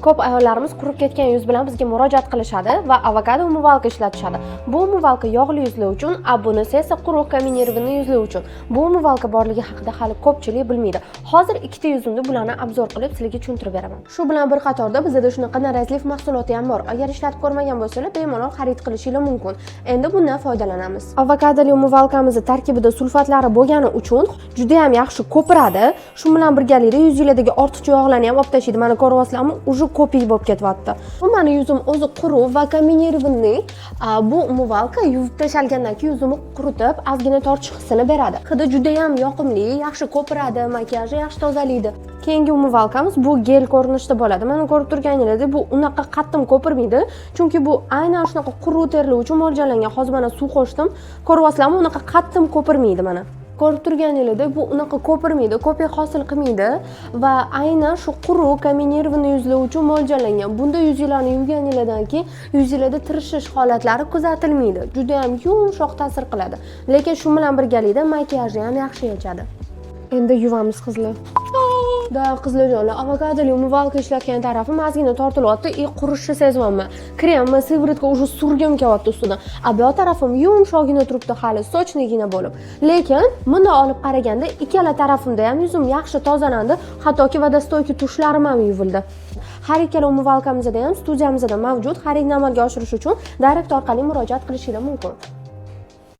Ko'p ayollarimiz qurib ketgan yuz bilan bizga murojaat qilishadi va avokado umumvalka ishlatishadi. Bu umumvalka yog'li yuzlar uchun, bunisi esa quruq kombinirованный yuzlar uchun. Bu umumvalka borligi haqida hali ko'pchilik bilmaydi. Hozir ikkita yuzimda bularni obzor qilib sizlarga tushuntirib beraman. Shu bilan bir qatorda bizda shunaqa narazlik mahsuloti ham bor. Agar ishlatib ko'rmagan bo'lsangiz, bemalol xarid qilishingiz mumkin. Endi bundan foydalanamiz. Avokadoli umumvalkamizning tarkibida sulfatlari bo'lgani uchun juda ham yaxshi ko'piradi. Shu bilan birgalikda yuzinglardagi ortiqcha yog'larni ham olib tashlaydi. Mana ko'ryapsizlarmi? Uje ko'pik bo'lib ketyapti. Bu meni yuzim o'zi quruq va kombinirованный. Bu umumvalka yuvib tashalgandan keyin yuzimni quritib, ozgina tortish hissini beradi. Hidi juda ham yoqimli, yaxshi ko'piradi, makiyajni yaxshi tozalaydi. Keyingi umumvalkamiz bu gel ko'rinishda bo'ladi. Mana ko'rib turganingizdek, bu unaqa qattiq ko'pirmaydi, chunki bu aynan shunaqa quruq terlar uchun mo'ljallangan. Hozir mana suv qo'shdim. Ko'ryapsizlarmi? Unaqa qattiq ko'pirmaydi mana. Ko'rib turganingizdek, bu unaqa ko'pirmaydi, ko'pik hosil qilmaydi va aynan shu quruq kombinirованный yuzlar uchun mo'ljallangan. Bunda yuzinglarni yuvganingizdan keyin yuzinglarda tirishish holatlari kuzatilmaydi. Juda ham yumshoq ta'sir qiladi. Lekin shu bilan birgalikda makiyajni ham yaxshi yechadi. Endi yuvamiz qizlar. Da qizlarjonlar, avokadoli umumvalka ishlatgan tarafim ozgina tortilyapti, qurishni sezyapman. Kremni, sivritka уже surgim kelyapti ustidan. Bu tarafim yumshoqgina turibdi hali, sochnigina bo'lib. Lekin bunday olib qaraganda ikkala tarafimda ham yuzim yaxshi tozalandi, hattoki vodostoyki tushlarim ham yuvildi. Har ikkala umumvalkamizda ham studiyamizda mavjud. Xaridni amalga oshirish uchun direkt orqali murojaat qilishingiz mumkin.